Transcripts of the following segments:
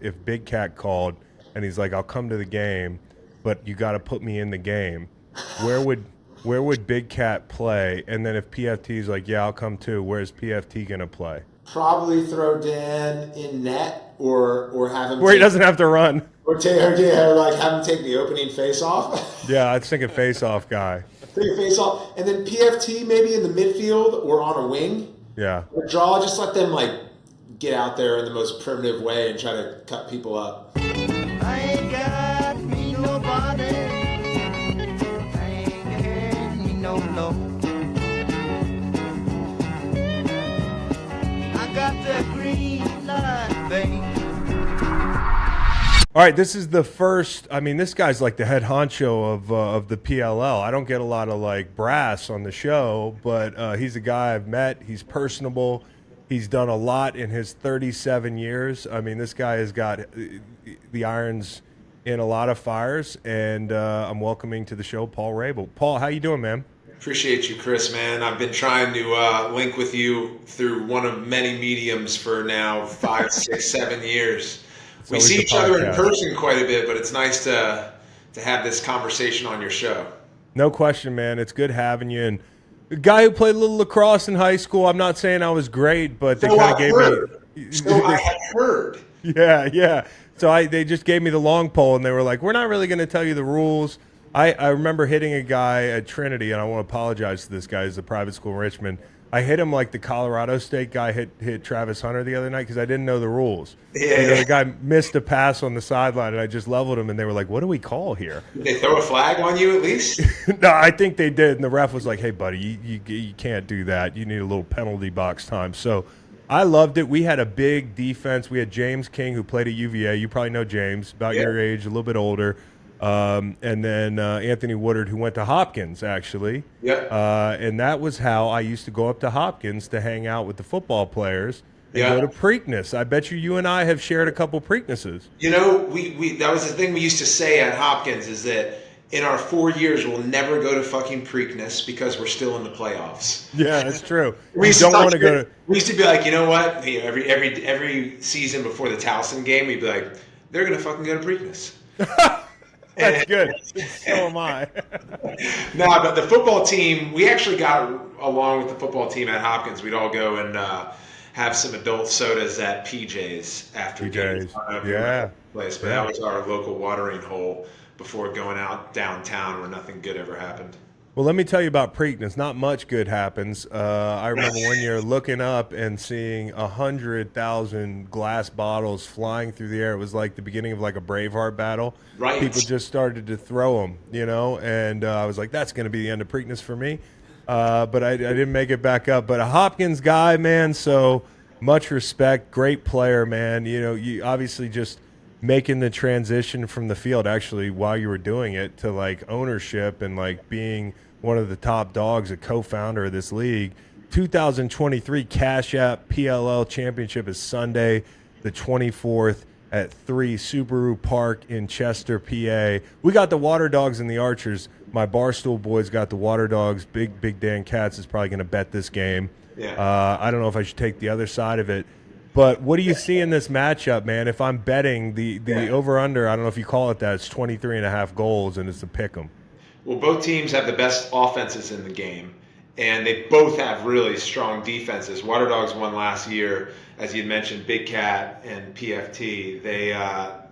if Big Cat called and he's like, I'll come to the game, but you got to put me in the game, where would where would Big Cat play? And then if PFT's like, yeah, I'll come too, where's PFT gonna play? Probably throw Dan in net or have him Where he take doesn't have to run. or like have him take the opening face off. Yeah, I was thinking face-off guy. Take a face off, and then PFT maybe in the midfield or on a wing. Yeah. Or draw, just let them like get out there in the most primitive way and try to cut people up. I ain't got me nobody. I ain't got me no. I got the green light, babe. All right, this is the first. I mean, this guy's like the head honcho of the PLL. I don't get a lot of like brass on the show, but he's a guy I've met. He's personable. He's done a lot in his 37 years. I mean, this guy has got the irons in a lot of fires, and I'm welcoming to the show Paul Rabil. Paul, how you doing, man? Appreciate you, Chris, man. I've been trying to link with you through one of many mediums for now 5, 6, 7 years. We always see the each other in podcast. person quite a bit, but it's nice to have this conversation on your show. No question, man. It's good having you. And the guy who played a little lacrosse in high school, I'm not saying I was great, but they So kind of I gave heard. me. So I had heard. Yeah, yeah. So they just gave me the long pole, and they were like, we're not really going to tell you the rules. I remember hitting a guy at Trinity, and I want to apologize to this guy. He's a private school in Richmond. I hit him like the Colorado State guy hit Travis Hunter the other night because I didn't know the rules. Yeah. The guy missed a pass on the sideline, and I just leveled him, and they were like, what do we call here? Did they throw a flag on you at least? No, I think they did, and the ref was like, hey, buddy, you can't do that. You need a little penalty box time. So I loved it. We had a big defense. We had James King, who played at UVA. You probably know James, about Yeah. your age, a little bit older. And then Anthony Woodard, who went to Hopkins, actually. Yeah. And that was how I used to go up to Hopkins to hang out with the football players and Yeah. go to Preakness. I bet you and I have shared a couple Preaknesses. You know, we that was the thing we used to say at Hopkins is that in our 4 years we'll never go to fucking Preakness because we're still in the playoffs. Yeah, that's true. We You used don't to want to go to. We used to be like, you know what? You know, every season before the Towson game, we'd be like, they're gonna fucking go to Preakness. That's good. So am I. No, but the football team, we actually got along with the football team at Hopkins. We'd all go and have some adult sodas at PJ's after PJ's, games. I don't know if you yeah. remember that place, but Yeah. that was our local watering hole before going out downtown where nothing good ever happened. Well, let me tell you about Preakness. Not much good happens. I remember one year looking up and seeing 100,000 glass bottles flying through the air. It was like the beginning of like a Braveheart battle. Right. People just started to throw them, and I was like, that's going to be the end of Preakness for me. But I didn't make it back up. But a Hopkins guy, man, so much respect. Great player, man. You obviously just making the transition from the field actually while you were doing it to like ownership and like being one of the top dogs, a co-founder of this league. 2023 Cash App PLL Championship is Sunday, the 24th at 3 Subaru Park in Chester, PA. We got the Waterdogs and the Archers. My Barstool boys got the Waterdogs. Big Dan Katz is probably going to bet this game. Yeah. I don't know if I should take the other side of it. But what do you see in this matchup, man? If I'm betting the over-under, I don't know if you call it that, it's 23.5 goals, and it's a pick 'em. Well, both teams have the best offenses in the game, and they both have really strong defenses. Waterdogs won last year, as you mentioned, Big Cat and PFT. They're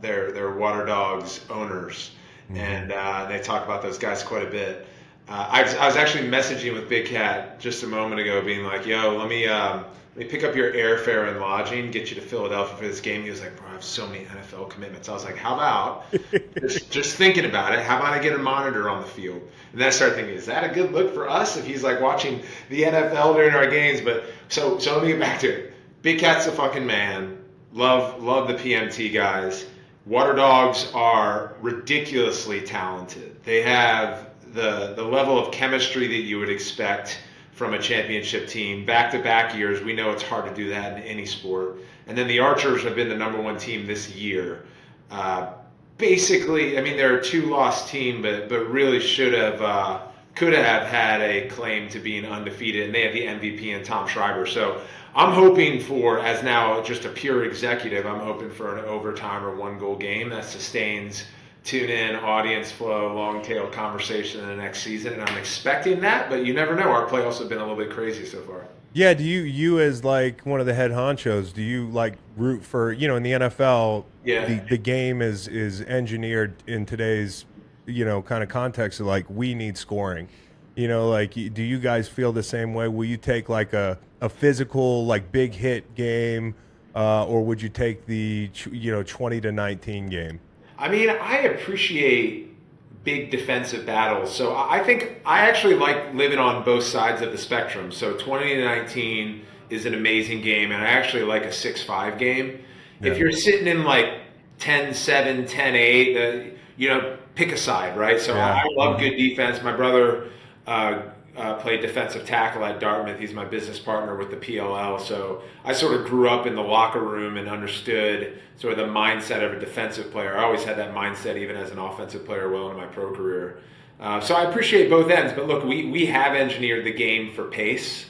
Waterdogs owners, and they talk about those guys quite a bit. I was actually messaging with Big Cat just a moment ago, being like, "Yo, let me pick up your airfare and lodging, get you to Philadelphia for this game." He was like, "Bro, I have so many NFL commitments." I was like, "How about just thinking about it? How about I get a monitor on the field?" And then I started thinking, "Is that a good look for us if he's like watching the NFL during our games?" But so let me get back to it. Big Cat's a fucking man. Love the PMT guys. Waterdogs are ridiculously talented. They have the level of chemistry that you would expect from a championship team. Back-to-back years, we know it's hard to do that in any sport. And then the Archers have been the number one team this year. Basically, I mean, they're a two-loss team, but really could have had a claim to being undefeated, and they have the MVP and Tom Schreiber. So I'm hoping for, as now just a pure executive, I'm hoping for an overtime or 1-goal game that sustains tune in, audience flow, long tail conversation in the next season. And I'm expecting that, but you never know. Our playoffs have been a little bit crazy so far. Yeah, do you as like one of the head honchos, do you like root for, in the NFL, the game is engineered in today's, kind of context of like we need scoring. Like do you guys feel the same way? Will you take like a physical like big hit game or would you take the 20-19 game? I mean, I appreciate big defensive battles. So I think I actually like living on both sides of the spectrum. So 20-19 is an amazing game, and I actually like a 6-5 game. Yeah. If you're sitting in like 10-7, 10-8, pick a side, right? So yeah. I love good defense. My brother played defensive tackle at Dartmouth. He's my business partner with the PLL. So I sort of grew up in the locker room and understood sort of the mindset of a defensive player. I always had that mindset even as an offensive player well into my pro career. So I appreciate both ends. But look, we have engineered the game for pace.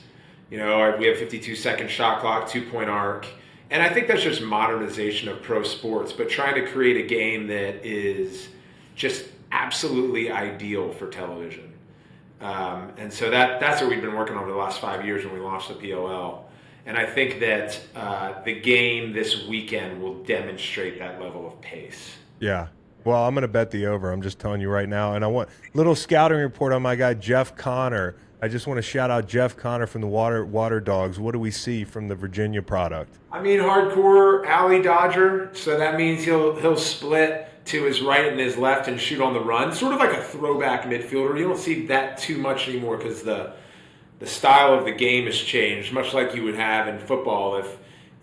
We have 52-second shot clock, 2-point arc. And I think that's just modernization of pro sports, but trying to create a game that is just absolutely ideal for television. And so that's what we've been working on over the last 5 years when we launched the PLL. And I think that the game this weekend will demonstrate that level of pace. Yeah. Well, I'm going to bet the over. I'm just telling you right now. And I want a little scouting report on my guy, Jeff Connor. I just want to shout out Jeff Connor from the Waterdogs. What do we see from the Virginia product? I mean, hardcore alley dodger. So that means he'll split to his right and his left and shoot on the run. Sort of like a throwback midfielder. You don't see that too much anymore because the style of the game has changed, much like you would have in football.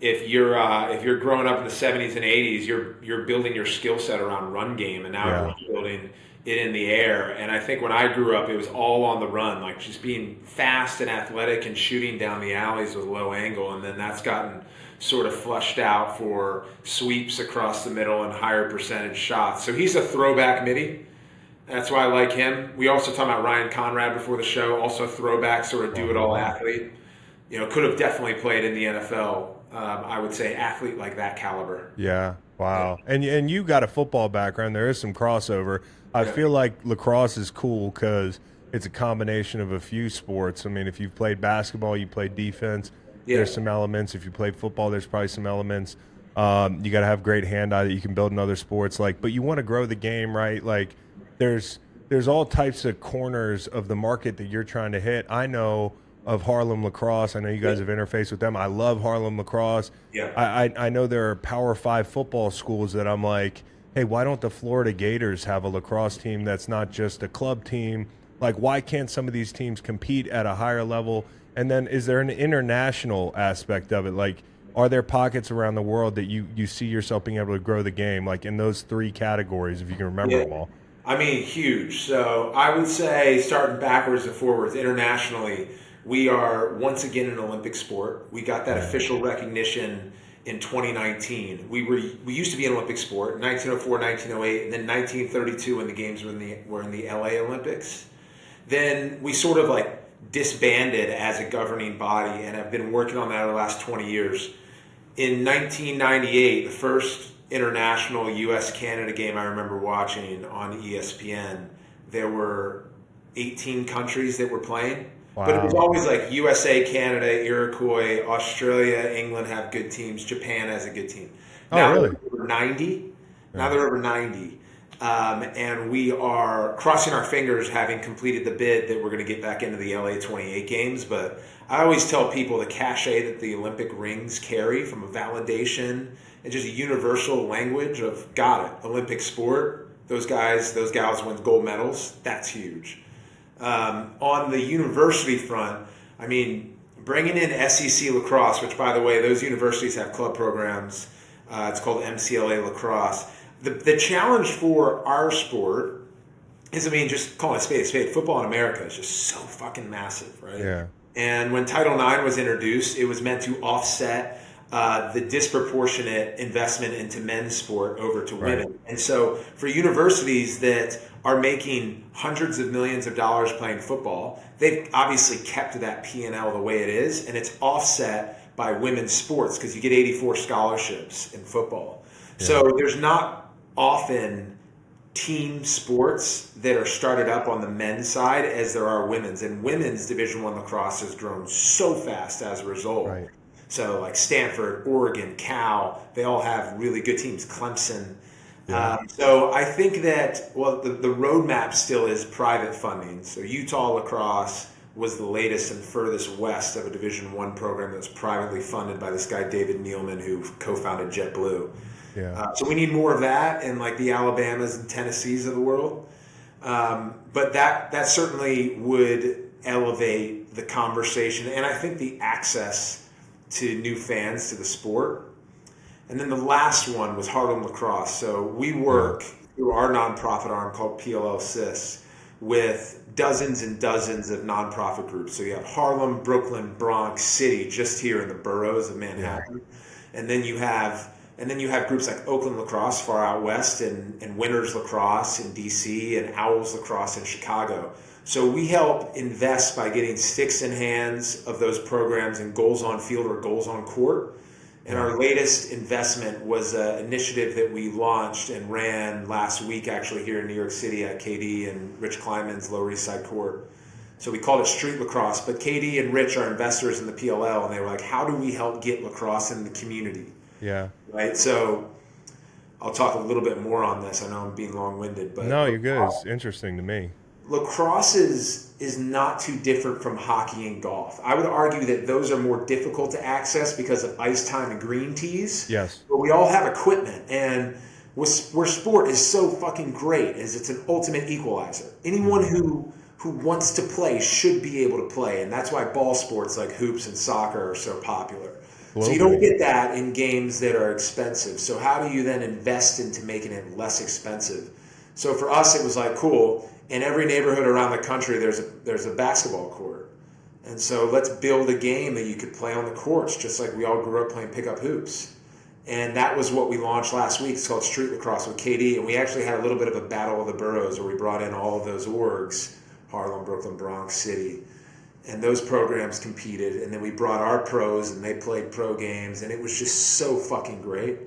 If you're growing up in the 70s and 80s, you're building your skill set around run game, and now you're building it in the air. And I think when I grew up, it was all on the run, like just being fast and athletic and shooting down the alleys with low angle, and then that's gotten sort of flushed out for sweeps across the middle and higher percentage shots. So he's a throwback midi. That's why I like him. We also talked about Ryan Conrad before the show, also a throwback, sort of do-it-all athlete. Could have definitely played in the NFL. I would say athlete like that caliber. Yeah, wow. And you got a football background. There is some crossover. I feel like lacrosse is cool because it's a combination of a few sports. I mean, if you've played basketball, you played defense. Yeah. There's some elements. If you play football, there's probably some elements. You got to have great hand-eye that you can build in other sports. But you want to grow the game, right? Like, there's all types of corners of the market that you're trying to hit. I know of Harlem Lacrosse. I know you guys have interfaced with them. I love Harlem Lacrosse. Yeah. I know there are Power 5 football schools that I'm like, hey, why don't the Florida Gators have a lacrosse team that's not just a club team? Like, why can't some of these teams compete at a higher level? And then is there an international aspect of it? Like, are there pockets around the world that you see yourself being able to grow the game, like in those 3 categories, if you can remember them all? I mean, huge. So I would say starting backwards and forwards internationally, we are once again an Olympic sport. We got that official recognition in 2019. We used to be an Olympic sport, 1904, 1908, and then 1932 when the games were in the LA Olympics. Then we sort of like disbanded as a governing body and have been working on that over the last 20 years. In 1998, the first international U.S.-Canada game I remember watching on ESPN, there were 18 countries that were playing. Wow. But it was always like USA, Canada, Iroquois, Australia, England have good teams, Japan has a good team. Now really? They're over 90. Now they're over 90. And we are crossing our fingers having completed the bid that we're going to get back into the LA 28 games. But I always tell people the cachet that the Olympic rings carry from a validation and just a universal language of, got it, Olympic sport, those guys, those gals win gold medals, that's huge. On the university front, I mean, bringing in SEC lacrosse, which by the way, those universities have club programs. It's called MCLA lacrosse. The challenge for our sport is, I mean, just calling a spade. Football in America is just so fucking massive, right? Yeah. And when Title IX was introduced, it was meant to offset the disproportionate investment into men's sport over to women. Right. And so for universities that are making hundreds of millions of dollars playing football, they've obviously kept that P&L the way it is, and it's offset by women's sports because you get 84 scholarships in football. So there's not often team sports that are started up on the men's side as there are women's. And women's Division I lacrosse has grown so fast as a result. Right. So like Stanford, Oregon, Cal, they all have really good teams. Clemson. So I think that, well, the roadmap still is private funding. So Utah Lacrosse was the latest and furthest west of a Division I program that was privately funded by this guy, David Nealman, who co-founded JetBlue. Yeah. So we need more of that in like the Alabamas and Tennessees of the world. But that certainly would elevate the conversation. And I think the access to new fans to the sport. And then the last one was Harlem Lacrosse. So we work through our nonprofit arm called PLL SIS with dozens and dozens of nonprofit groups. So you have Harlem, Brooklyn, Bronx, City, just here in the boroughs of Manhattan. And then you have groups like Oakland Lacrosse far out west and Winners Lacrosse in DC and Owls Lacrosse in Chicago. So we help invest by getting sticks in hands of those programs and goals on field or goals on court. And our latest investment was an initiative that we launched and ran last week actually here in New York City at KD and Rich Kleiman's Lower East Side Court. So we called it Street Lacrosse, but KD and Rich are investors in the PLL, and they were like, how do we help get lacrosse in the community? Yeah. Right? So I'll talk a little bit more on this. I know I'm being long-winded, but No, you're good. It's interesting to me. Lacrosse is not too different from hockey and golf. I would argue that those are more difficult to access because of ice time and green tees. Yes. But we all have equipment, and where sport is so fucking great is it's an ultimate equalizer. Anyone who wants to play should be able to play, and that's why ball sports like hoops and soccer are so popular. So you don't get that in games that are expensive. So how do you then invest into making it less expensive? So for us, it was like, cool. In every neighborhood around the country, there's a basketball court. And so let's build a game that you could play on the courts, just like we all grew up playing pickup hoops. And that was what we launched last week. It's called Street Lacrosse with KD. And we actually had a little bit of a battle of the boroughs where we brought in all of those orgs, Harlem, Brooklyn, Bronx, City. And those programs competed. And then we brought our pros, and they played pro games. And it was just so fucking great.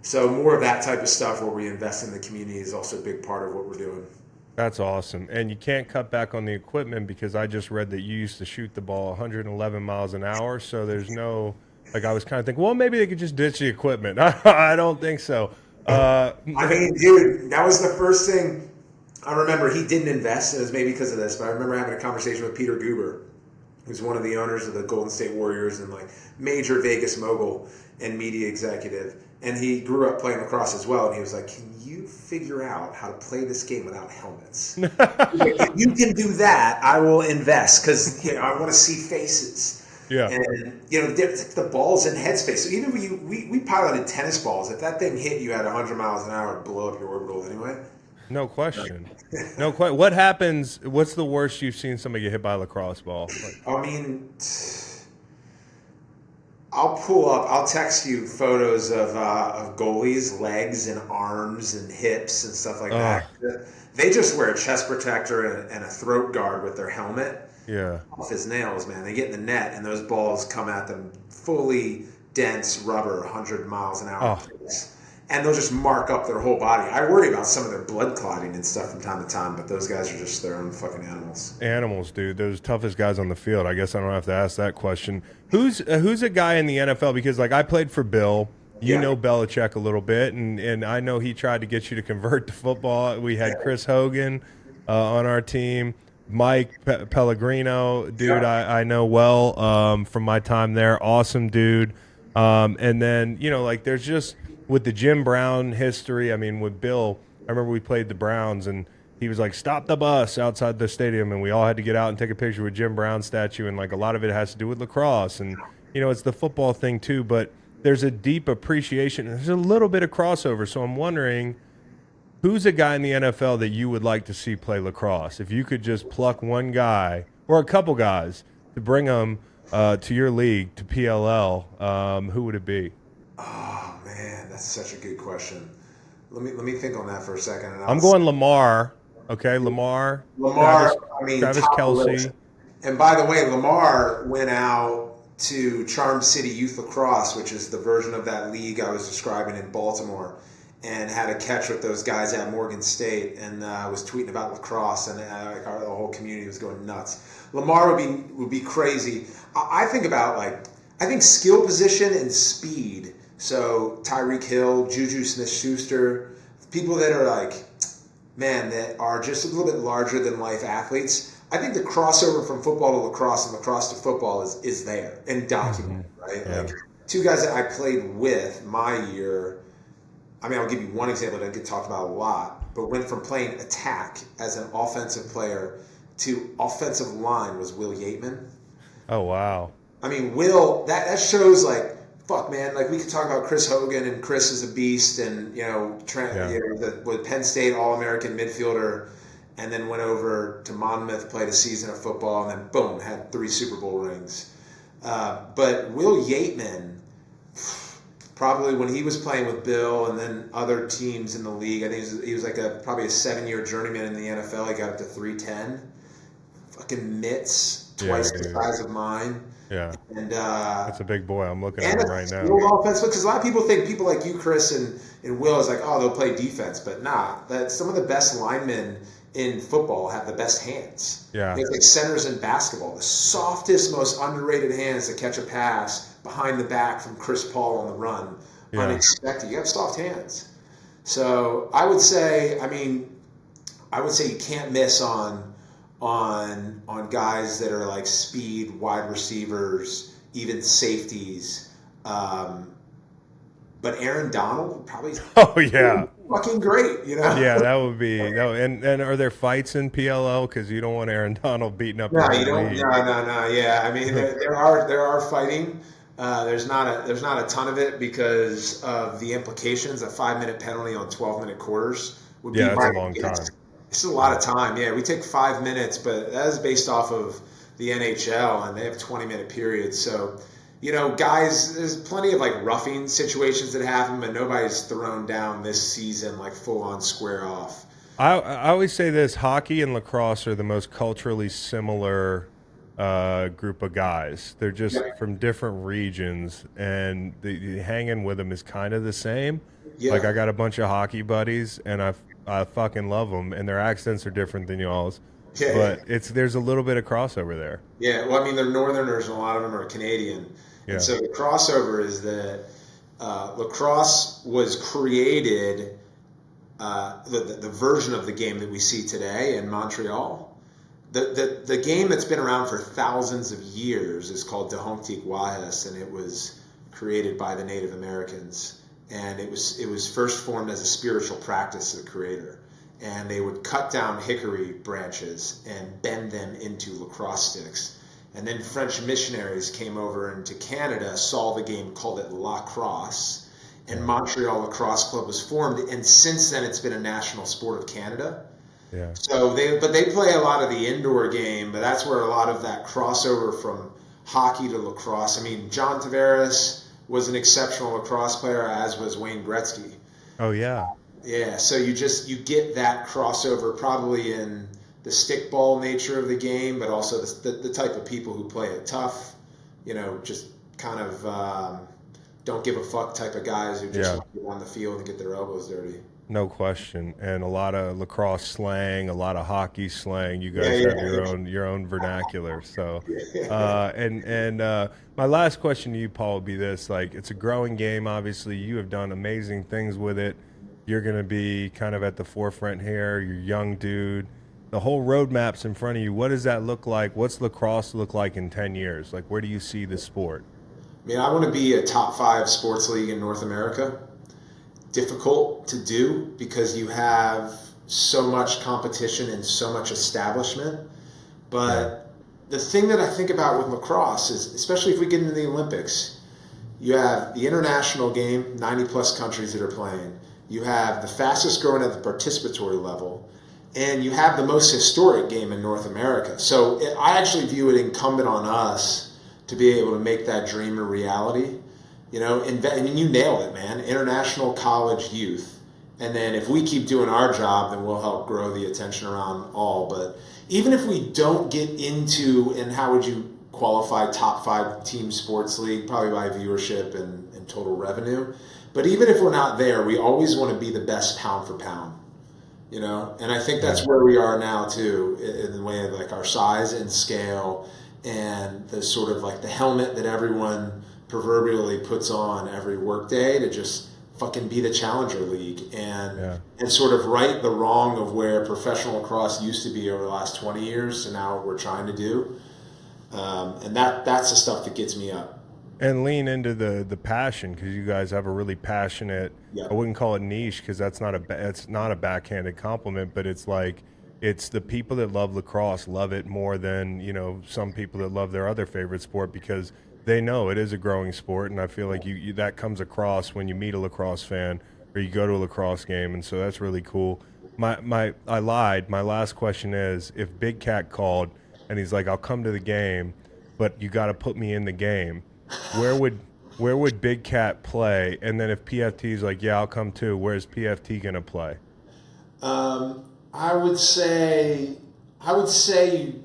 So more of that type of stuff where we invest in the community is also a big part of what we're doing. That's awesome. And you can't cut back on the equipment because I just read that you used to shoot the ball 111 miles an hour. So there's no, like, I was kind of thinking, well, maybe they could just ditch the equipment. I don't think so. I mean, dude, that was the first thing I remember. He didn't invest. It was maybe because of this, but I remember having a conversation with Peter Guber, who's one of the owners of the Golden State Warriors and like major Vegas mogul and media executive. And he grew up playing lacrosse as well. And he was like, can you figure out how to play this game without helmets? If you can do that, I will invest because I want to see faces. Yeah. And, the ball's in headspace. So even when we piloted tennis balls, if that thing hit you at 100 miles an hour, it'd blow up your orbital anyway. No question. No question. What happens? What's the worst you've seen somebody get hit by a lacrosse ball? I mean, I'll text you photos of goalies' legs and arms and hips and stuff like that. They just wear a chest protector and a throat guard with their helmet. Yeah. Off his nails, man. They get in the net and those balls come at them fully dense rubber, 100 miles an hour. And they'll just mark up their whole body. I worry about some of their blood clotting and stuff from time to time, but those guys are just their own fucking animals. Animals, dude. Those toughest guys on the field. I guess I don't have to ask that question. Who's a guy in the NFL? Because like I played for Bill. You know Belichick a little bit, and I know he tried to get you to convert to football. We had Chris Hogan on our team. Mike Pellegrino, dude, I know well from my time there. Awesome dude. And then, like there's just with the Jim Brown history, I mean, with Bill, I remember we played the Browns and he was like, stop the bus outside the stadium. And we all had to get out and take a picture with Jim Brown's statue. And like a lot of it has to do with lacrosse. And, it's the football thing too. But there's a deep appreciation. There's a little bit of crossover. So I'm wondering, who's a guy in the NFL that you would like to see play lacrosse? If you could just pluck one guy or a couple guys to bring them to your league, to PLL, who would it be? Oh, man, that's such a good question. Let me think on that for a second. And I'm going Lamar. Okay, Lamar, Travis Kelce. And by the way, Lamar went out to Charm City Youth Lacrosse, which is the version of that league I was describing in Baltimore, and had a catch with those guys at Morgan State, and was tweeting about lacrosse, and the whole community was going nuts. Lamar would be crazy. I think skill position and speed. So Tyreek Hill, Juju Smith-Schuster, people that are that are just a little bit larger than life athletes. I think the crossover from football to lacrosse and lacrosse to football is there and documented, right? Yeah. Two guys that I played with my year. I mean, I'll give you one example that I get talked about a lot, but went from playing attack as an offensive player to offensive line was Will Yateman. Oh, wow. I mean, Will, that shows fuck, man. We could talk about Chris Hogan, and Chris is a beast, and with Penn State All-American midfielder, and then went over to Monmouth, played a season of football, and then boom, had 3 Super Bowl rings. But Will Yateman, probably when he was playing with Bill and then other teams in the league, I think he was probably a 7-year journeyman in the NFL. He got up to 310. Fucking mitts, twice the size of mine. Yeah. And that's a big boy. I'm looking at him right now. Offense, because a lot of people think people like you, Chris, and Will is they'll play defense, but that some of the best linemen in football have the best hands. Yeah. It's like centers in basketball, the softest, most underrated hands to catch a pass behind the back from Chris Paul on the run, unexpected. You have soft hands. So I would say you can't miss on guys that are speed, wide receivers, even safeties. But Aaron Donald probably fucking great, Yeah, that would be. No, and are there fights in PLL? Because you don't want Aaron Donald beating up. No, you don't. No. Yeah, I mean there are fighting. There's not a ton of it because of the implications. A 5-minute penalty on 12-minute quarters would be. Yeah, that's a long time. It's a lot of time. Yeah, we take 5 minutes, but that is based off of the NHL, and they have 20-minute periods. So, guys, there's plenty of roughing situations that happen, but nobody's thrown down this season full on square off. I always say this: hockey and lacrosse are the most culturally similar group of guys. They're just from different regions, and the hanging with them is kind of the same. Yeah. I got a bunch of hockey buddies, and I fucking love them, and their accents are different than y'all's. Yeah, but there's a little bit of crossover there. Yeah, well, I mean, they're Northerners, and a lot of them are Canadian. Yeah. And so the crossover is that lacrosse was created, the version of the game that we see today in Montreal. The game that's been around for thousands of years is called Dehongtik Wahis, and it was created by the Native Americans. And it was first formed as a spiritual practice of the creator. And they would cut down hickory branches and bend them into lacrosse sticks. And then French missionaries came over into Canada, saw the game, called it lacrosse, and Montreal Lacrosse Club was formed. And since then, it's been a national sport of Canada. Yeah. So they play a lot of the indoor game, but that's where a lot of that crossover from hockey to lacrosse. I mean, John Tavares was an exceptional lacrosse player, as was Wayne Gretzky. Oh yeah. Yeah, so you get that crossover probably in the stickball nature of the game, but also the type of people who play it tough, just kind of don't give a fuck type of guys who just want to get on the field and get their elbows dirty. No question, and a lot of lacrosse slang, a lot of hockey slang. You guys have your own vernacular. So, and my last question to you, Paul, would be this: it's a growing game. Obviously, you have done amazing things with it. You're going to be kind of at the forefront here. You're a young dude. The whole roadmap's in front of you. What does that look like? What's lacrosse look like in 10 years? Where do you see the sport? I mean, I want to be a top 5 sports league in North America. Difficult to do because you have so much competition and so much establishment. But the thing that I think about with lacrosse is, especially if we get into the Olympics, you have the international game, 90 plus countries that are playing. You have the fastest growing at the participatory level, and you have the most historic game in North America. So I actually view it incumbent on us to be able to make that dream a reality. And you nailed it, man. International college youth. And then if we keep doing our job, then we'll help grow the attention around all. But even if we don't get into, and how would you qualified top 5 team sports league, probably by viewership and total revenue. But even if we're not there, we always want to be the best pound for pound, And I think that's where we are now too, in the way of like our size and scale, and the sort of like the helmet that everyone proverbially puts on every workday to just fucking be the Challenger League and sort of right the wrong of where professional lacrosse used to be over the last 20 years to now what we're trying to do. And that's the stuff that gets me up. And lean into the passion, because you guys have a really passionate. I wouldn't call it niche, because it's not a backhanded compliment, but it's like it's the people that love lacrosse love it more than some people that love their other favorite sport, because they know it is a growing sport, and I feel like you that comes across when you meet a lacrosse fan or you go to a lacrosse game, and so that's really cool. I lied. My last question is, if Big Cat called and he's like, I'll come to the game, but you got to put me in the game, where would Big Cat play? And then if PFT's like, yeah, I'll come too, where's PFT gonna play? I would say you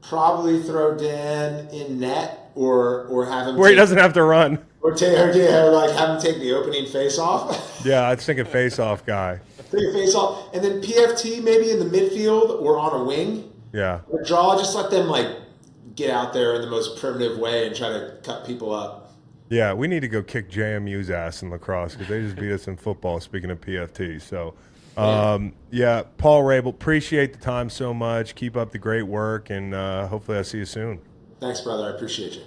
probably throw Dan in net or have him where he doesn't have to run. Or like have him take the opening face-off. Yeah, I was thinking face-off guy. Take a face-off. And then PFT maybe in the midfield or on a wing. Yeah. Or draw, just let them like get out there in the most primitive way and try to cut people up. Yeah, we need to go kick JMU's ass in lacrosse, because they just beat us in football, speaking of PFT. So, Paul Rabil, appreciate the time so much. Keep up the great work, and hopefully I'll see you soon. Thanks, brother. I appreciate you.